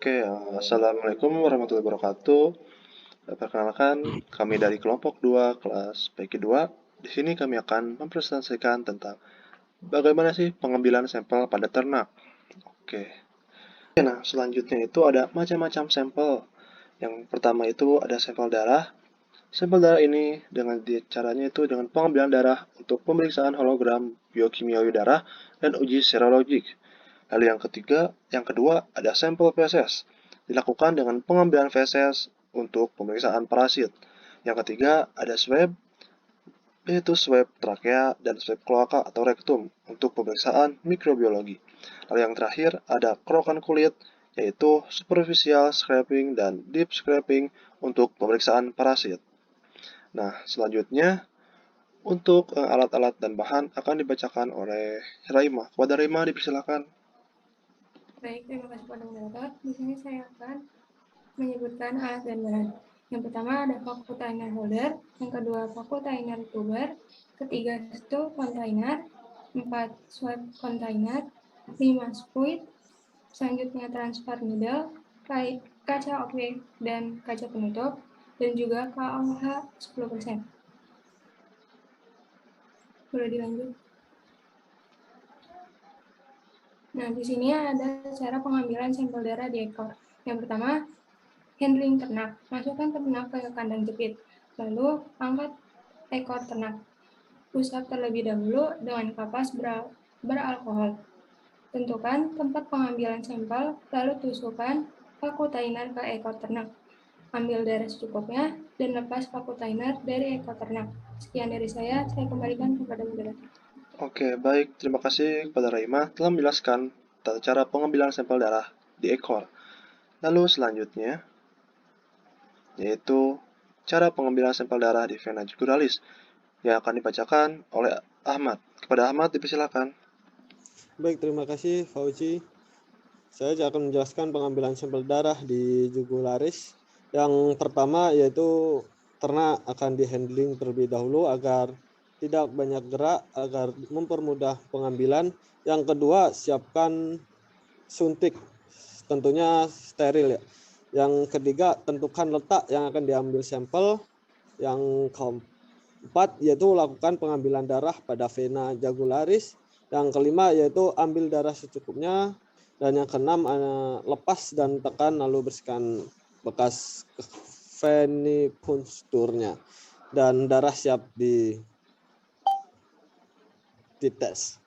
Assalamualaikum warahmatullahi wabarakatuh. Perkenalkan, kami dari kelompok 2 kelas PG2. Di sini kami akan mempresentasikan tentang bagaimana sih pengambilan sampel pada ternak. Oke. Nah, selanjutnya itu ada macam-macam sampel. Yang pertama itu ada sampel darah. Sampel darah ini caranya itu dengan pengambilan darah untuk pemeriksaan hologram biokimiawi darah dan uji serologik. Lalu yang kedua ada sampel feses. Dilakukan dengan pengambilan feses untuk pemeriksaan parasit. Yang ketiga ada swab, yaitu swab trakea dan swab kloaka atau rektum untuk pemeriksaan mikrobiologi. Lalu yang terakhir ada kerokan kulit, yaitu superficial scraping dan deep scraping untuk pemeriksaan parasit. Nah, selanjutnya untuk alat-alat dan bahan akan dibacakan oleh Raima. Kepada Raima dipersilakan. Baik, terima kasih pada moderator. Di sini saya akan menyebutkan alat dan bahan. Yang pertama ada paku tiner holder, yang kedua paku tiner tuber, ketiga stool container, 4 swab container, 5 spuit, selanjutnya transfer needle, kaca objek dan kaca penutup, dan juga KOH 10%. Boleh dilanjut? Nah, di sini ada cara pengambilan sampel darah di ekor. Yang pertama, handling ternak. Masukkan ternak ke kandang jepit. Lalu, angkat ekor ternak. Usap terlebih dahulu dengan kapas beralkohol. Tentukan tempat pengambilan sampel, lalu tusukkan paku tiner ke ekor ternak. Ambil darah secukupnya dan lepas paku tiner dari ekor ternak. Sekian dari saya kembalikan kepada moderator. Oke, baik. Terima kasih kepada Raima telah menjelaskan tata cara pengambilan sampel darah di ekor. Lalu selanjutnya, yaitu cara pengambilan sampel darah di vena jugularis yang akan dibacakan oleh Ahmad. Kepada Ahmad dipersilakan. Baik, terima kasih Fauzi. Saya akan menjelaskan pengambilan sampel darah di jugularis. Yang pertama yaitu ternak akan dihandling terlebih dahulu agar tidak banyak gerak agar mempermudah pengambilan. Yang kedua, siapkan suntik, tentunya steril ya. Yang ketiga, tentukan letak yang akan diambil sampel. Yang keempat yaitu lakukan pengambilan darah pada vena jugularis. Yang kelima yaitu ambil darah secukupnya. Dan yang keenam, lepas dan tekan lalu bersihkan bekas venipuncturnya. Dan darah siap dites.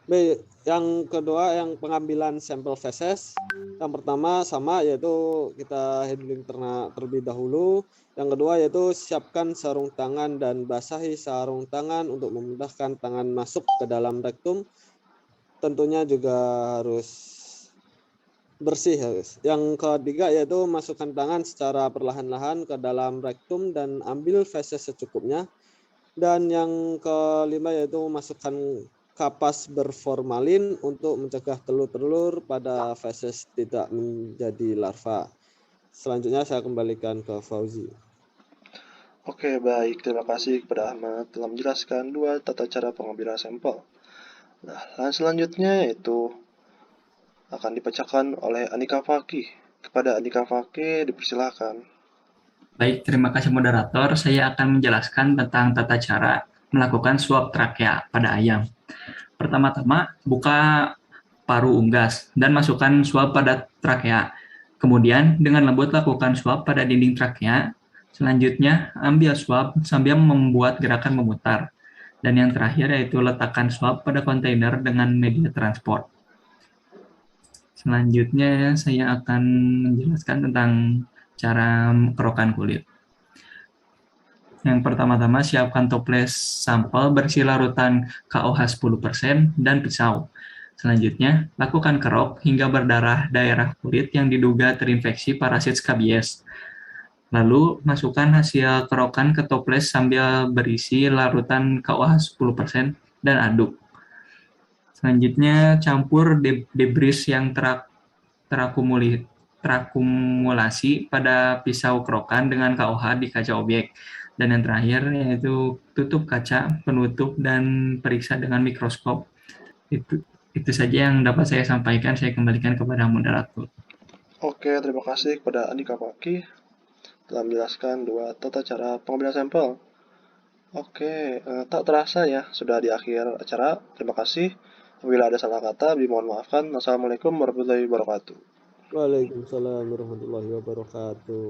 Baik, yang kedua yang pengambilan sampel feses. Yang pertama sama yaitu kita handling ternak terlebih dahulu. Yang kedua yaitu siapkan sarung tangan dan basahi sarung tangan untuk memudahkan tangan masuk ke dalam rektum. Tentunya juga harus bersih harus. Yang ketiga yaitu masukkan tangan secara perlahan-lahan ke dalam rektum dan ambil feses secukupnya. Dan yang kelima yaitu masukkan kapas berformalin untuk mencegah telur-telur pada feses tidak menjadi larva. Selanjutnya saya kembalikan ke Fauzi. Oke, baik. Terima kasih kepada Ahmad telah menjelaskan dua tata cara pengambilan sampel. Nah, selanjutnya yaitu akan dibacakan oleh Anika Fakih. Kepada Anika Fakih dipersilakan. Baik, terima kasih moderator. Saya akan menjelaskan tentang tata cara melakukan swab trakea pada ayam. Pertama-tama, buka paru unggas dan masukkan swab pada trakea. Kemudian, dengan lembut lakukan swab pada dinding trakea. Selanjutnya, ambil swab sambil membuat gerakan memutar. Dan yang terakhir yaitu letakkan swab pada kontainer dengan media transport. Selanjutnya, saya akan menjelaskan tentang cara kerokan kulit. Yang pertama-tama, siapkan toples sampel berisi larutan KOH 10% dan pisau. Selanjutnya, lakukan kerok hingga berdarah daerah kulit yang diduga terinfeksi parasit skabies. Lalu, masukkan hasil kerokan ke toples sambil berisi larutan KOH 10% dan aduk. Selanjutnya, campur debris yang terakumulasi pada pisau kerokan dengan KOH di kaca objek. Dan yang terakhir yaitu tutup kaca penutup dan periksa dengan mikroskop. Itu saja yang dapat saya sampaikan. Saya kembalikan kepada moderator. Oke, terima kasih kepada Andika Paki telah menjelaskan dua tata cara pengambilan sampel. Oke, tak terasa ya sudah di akhir acara. Terima kasih. Apabila ada salah kata, dimohon maafkan. Assalamualaikum warahmatullahi wabarakatuh. Waalaikumsalam warahmatullahi wabarakatuh.